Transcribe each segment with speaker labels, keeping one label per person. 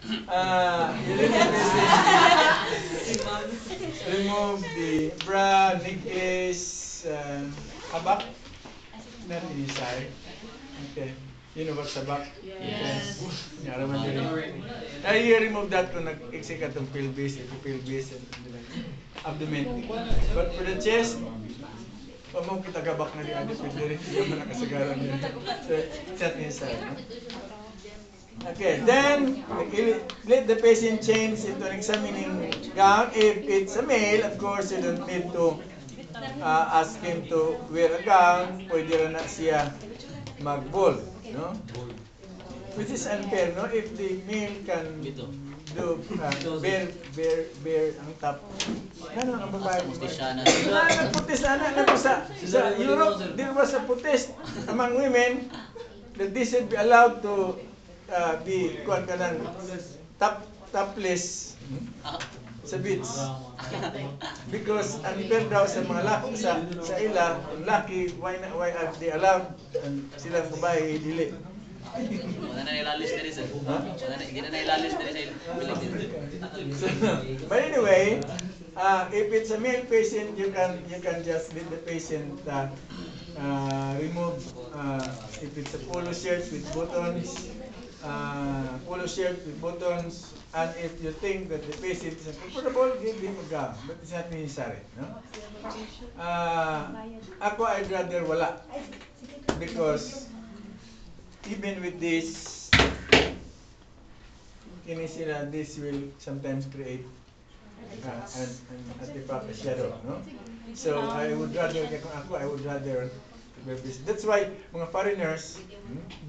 Speaker 1: You remove the bra, necklace, habak, not inside. Okay. You know what's habak?
Speaker 2: Yes.
Speaker 1: Naraman din. You remove that kung nag-exit ka itong pelvis, pelvis, and abdomen. But for the chest, mo kita gabak na di adi pwede rin yung mga kasagaran niya. So, set inside. No? Okay, then let the patient change into an examining gown. If it's a male, of course, you don't need to ask him to wear a gown. Pwede rin na siya mag-ball, no? Which is unfair, no? If the male can do bear ang top. Ano ang babae? Nagputis na sa Europe, di ba sa putis among women that they should be allowed to be kuan ka ng topless sa beach. Because unfair daw sa mga laki sa ila, laki, why are they allowed and silang babae dili.
Speaker 3: Wala na ilalis diri sir. Gina na ilalis diri sa
Speaker 1: But anyway, if it's a male patient, you can just let the patient remove if it's a polo shirt with buttons, and if you think that the patient is uncomfortable, give him a gown, but it's not necessary, no? Ako I'd rather wala, because even with this, this will sometimes create an artifact, a shadow, no? So I would rather, I would rather wear this. That's why mga foreigners,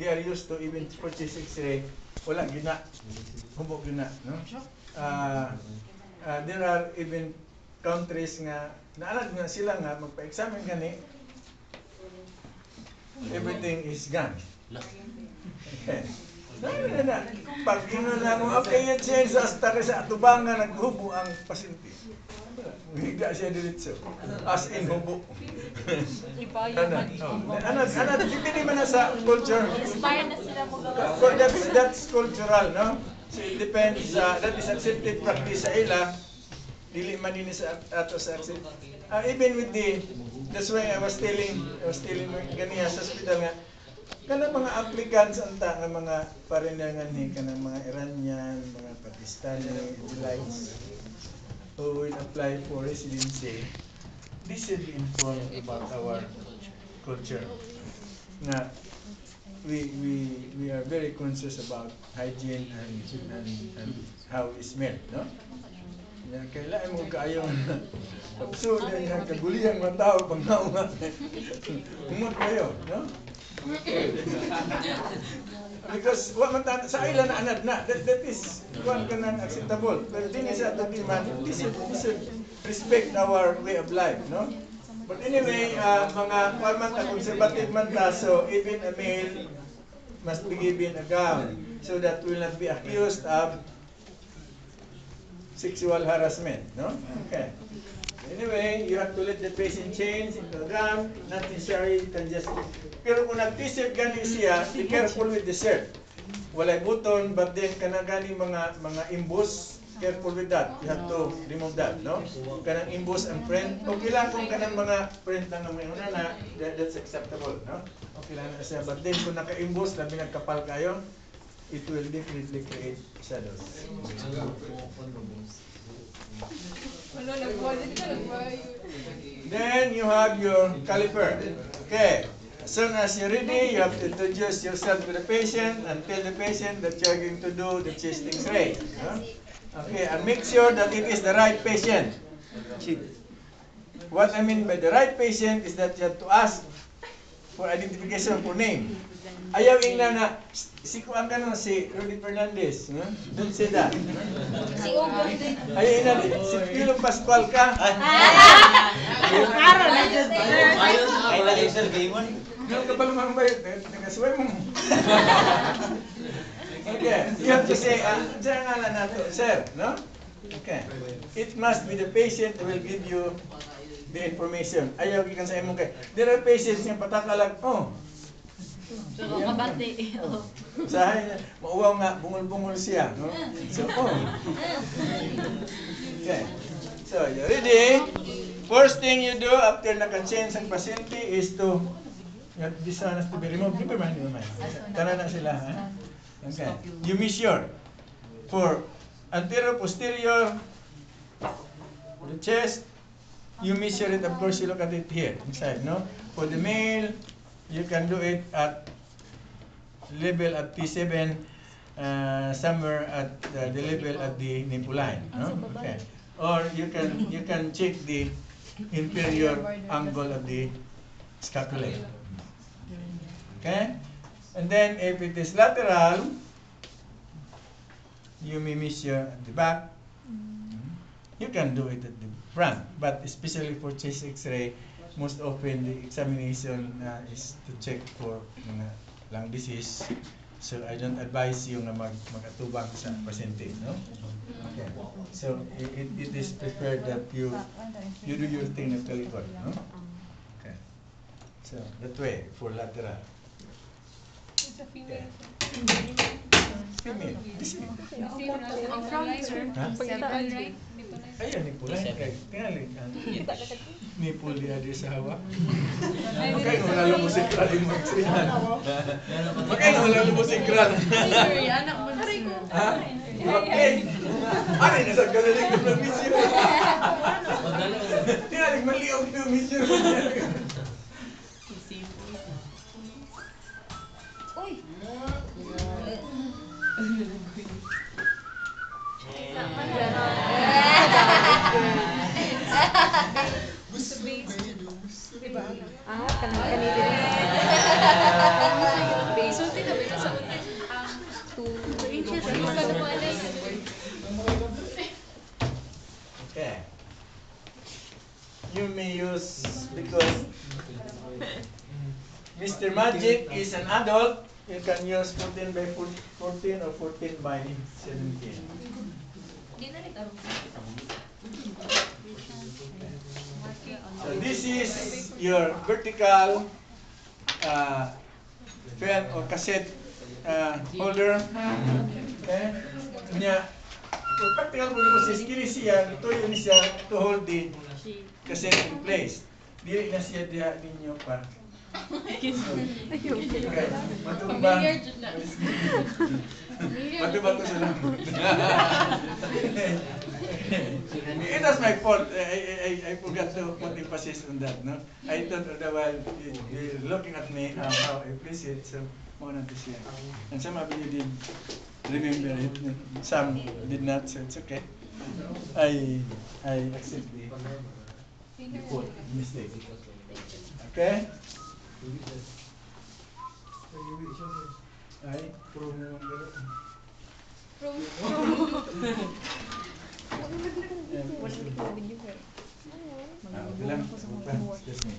Speaker 1: they are used to even purchase X-ray, wala gina, hubog gina, no? There are even countries nga naalag nga sila nga magpa-examine gani, everything is gone. Okay. Pag ingon na mo, okay, yan siya sa astake sa atubangan, naghubo ang pasyente. Higa siya diretso. As in hubo. Depende man na sa culture.
Speaker 2: Inspired na sila mo.
Speaker 1: That's cultural, no? So it depends, that is accepted practice sa ila. Dili man din sa ato sa accept. Even with that's why I was telling ganiya sa hospital nga, kanang mga applicants anta nga mga foreigner nga ni kanang mga Iranian, mga Pakistani, elites who will apply for residency, they should be informed about our culture. Na we are very conscious about hygiene and how we smell, no? Ya kailangan mo kaayong absurd yan kaguliyang mga tao pag naunga. Umot kayo, no? Because what man sa ila na anad na that is one kanan acceptable, pero din sa ato di man this should respect our way of life, no? But anyway, mga man ta conservative man ta, so even a male must be given a gown so that will not be accused of sexual harassment, no? Okay. Anyway, you have to let the patient change into a gown. Not necessarily, you can just... Pero kung nag-t-shirt gani siya, be careful with the shirt. Walay button, but then kanagani mga imbus, careful with that. You have to remove that, no? Kanang imbus and print. Okay lang kung kanang mga print lang naman yung na, that's acceptable, no? Okay lang na siya. But then kung naka-imbus, labi nagkapal kayo, it will definitely create shadows. Then you have your caliper. Okay. As soon as you're ready, you have to introduce yourself to the patient and tell the patient that you're going to do the chest X-ray. Okay, and make sure that it is the right patient. What I mean by the right patient is that you have to ask for identification for name. Ayaw ingna na si kuan ka no, si Rudy Fernandez, no? Don't say that. Ayaw ingna si Pilo Pascual ka.
Speaker 2: Araw na dyan.
Speaker 3: Ay lagi sir gaymon.
Speaker 1: Ganun ka pa lumang bayot, nagasuway mo. Okay, you have to say, dyan nga lang nato, sir, no? Okay. It must be the patient who will give you the information. Ayaw gikan sa imong kay. There are patients nga patakalag, oh,
Speaker 2: So, kabante. Oo.
Speaker 1: Usahay niya, mauwaw nga, bungol-bungol siya. No? So, Okay. So, you ready? First thing you do after naka-change ang pasyente is to, this one has to be removed. Di ba man? Tara na sila. Ha? Okay. You measure for anterior, posterior, the chest. You measure it, of course, you look at it here, inside, no? For the male, you can do it at level at T7, somewhere at the level at the nipple line, no? Okay. Or you can check the inferior angle of the scapula. Okay? And then if it is lateral, you may measure at the back. You can do it at the front, but especially for chest X-ray, most often the examination is to check for lung disease. So I don't advise you na mag-atubang sa pasyente, no? Okay. So it is preferred that you do your thing at talikod, no? Okay. So that way for lateral. Okay. Female.
Speaker 2: Ang front, sir.
Speaker 1: Ha?
Speaker 2: Several right?
Speaker 1: Ayan, nipple line. Tingali ang nipple dia sa hawak. Okay, wala lang mo sikral yung mga eksrihan. Okay, wala lang mo sikral.
Speaker 2: Anak mo na
Speaker 1: Ha? Okay. Ano yung nasa galaling ko ng mission? Tingali, maliog yung mission.
Speaker 2: Uy!
Speaker 1: Okay. You may use, because Mr. Magic is an adult, you can use 14 by 14 or 14 by 17. So this is your vertical pen or cassette holder. Okay? Nya, for practical purposes, kini siya, ito yun siya to hold the cassette in place. Dili na siya diha ninyo pa. Okay. Matubang. Matubang ko sa lamot. It was my fault. I forgot to put emphasis on that. No, I thought while you're looking at me how I appreciate, so more to share. And some of you did remember it. Some did not, so it's okay. I accept the fault, mistake. Okay. Ay, promo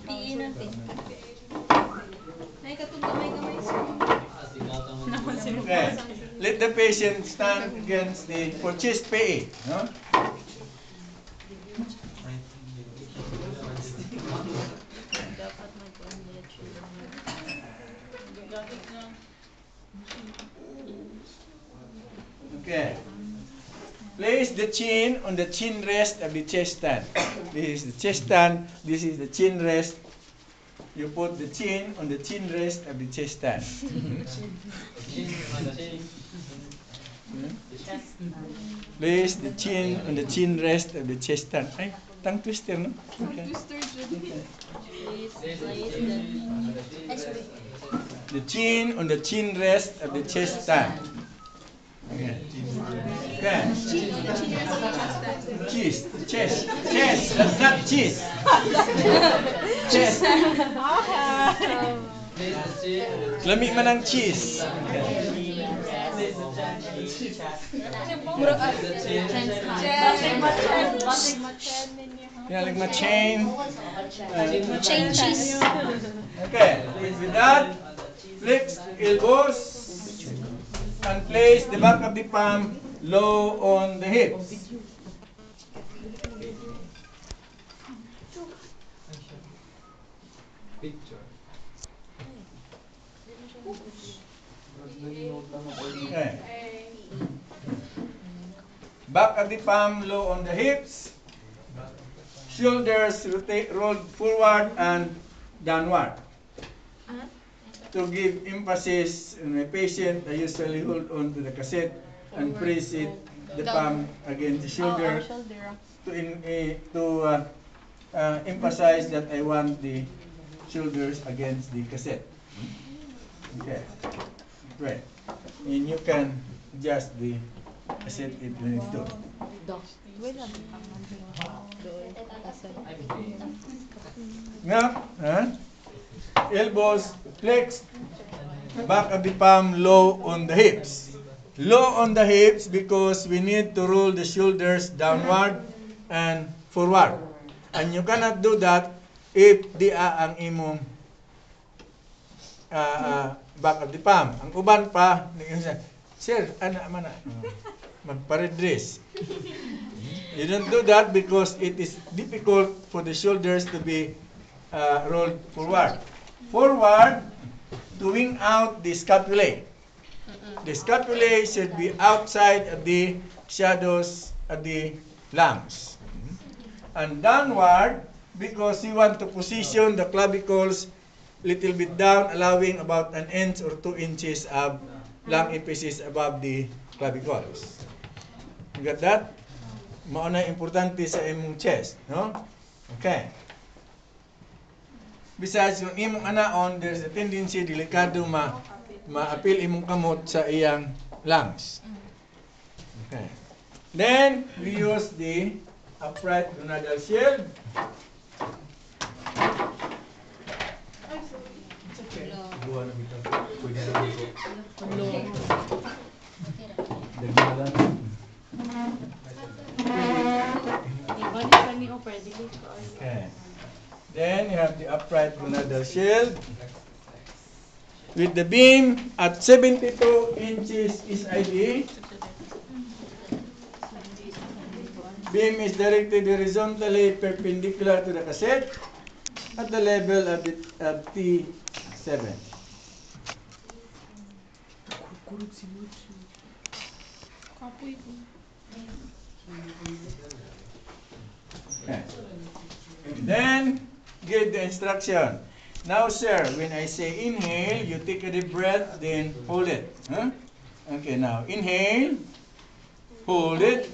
Speaker 2: Tiin natin. Ay, katong-kamay-kamay
Speaker 1: Okay. Let the patient stand against the for chest PA, no? Okay. Place the chin on the chin rest of the chest stand. This is the chest stand. This is the chin rest. You put the chin on the chin rest of the chest stand. Place the chin on the chin rest of the chest stand. Ay, tongue twister, no? Okay. The chin on the chin rest of the chest stand. Okay. Okay. Cheese. Chest. Chest. That's not cheese. Chest. Lami man ang cheese. Tinalig ma chain.
Speaker 2: Chain cheese.
Speaker 1: Okay. With that, flex elbows. And place the back of the palm low on the hips. Okay. Back of the palm low on the hips. Shoulders rolled forward and downward. To give emphasis in my patient, I usually hold on to the cassette and press it, the palm against the shoulder to emphasize that I want the shoulders against the cassette. Okay, right. And you can adjust the cassette if you need to. Now, elbows flexed, back of the palm low on the hips. Low on the hips because we need to roll the shoulders downward and forward. And you cannot do that if di ang imong back of the palm. Ang uban pa, sir, ana man magparedress. You don't do that because it is difficult for the shoulders to be rolled forward. Forward to wing out the scapulae. The scapulae should be outside of the shadows of the lungs. And downward because you want to position the clavicles little bit down, allowing about 1 inch or 2 inches of lung epiphysis above the clavicles. You got that? Mauna importante sa imong chest, no? Okay. Besides, yung imong anaon, there's a tendency delikado ma-appeal imong kamot sa iyang lungs. Okay. Then, we use the upright gonadal shield. Buwan na bitaw. Pwede na ako. Okay. Then you have the upright gonadal shield with the beam at 72 inches SID. Beam is directed horizontally perpendicular to the cassette at the level of T7. Okay. Then give the instruction. Now, sir, when I say inhale, you take a deep breath, then hold it. Huh? Okay, now inhale, hold it,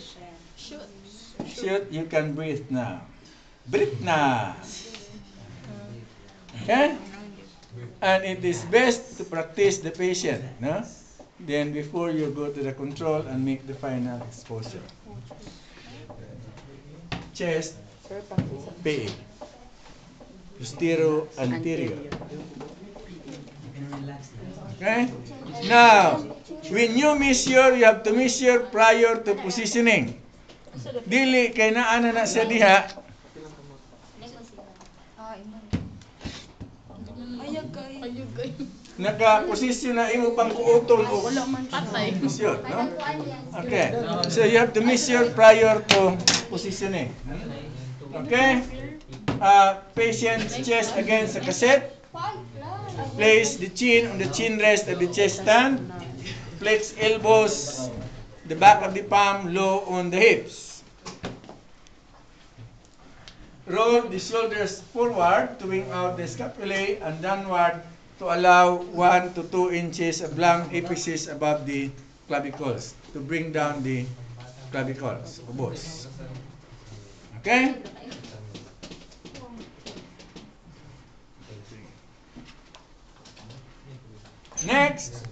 Speaker 1: shoot. You can breathe now. Breathe now. Okay? And it is best to practice the patient, no? Then before you go to the control and make the final exposure. Chest, PA. Posterior, anterior. Okay? Now, when you measure, you have to measure prior to positioning. Dili kay naana na sa diha. Naka-position na imo pang kuutol o posisyon, no? Okay. So you have to measure prior to positioning. Okay? Patient's chest against the cassette. Place the chin on the chin rest of the chest stand. Flex elbows, the back of the palm low on the hips. Roll the shoulders forward to wing out the scapulae and downward to allow 1 to 2 inches of lung epiphysis above the clavicles to bring down the clavicles, ubos. Okay? Next,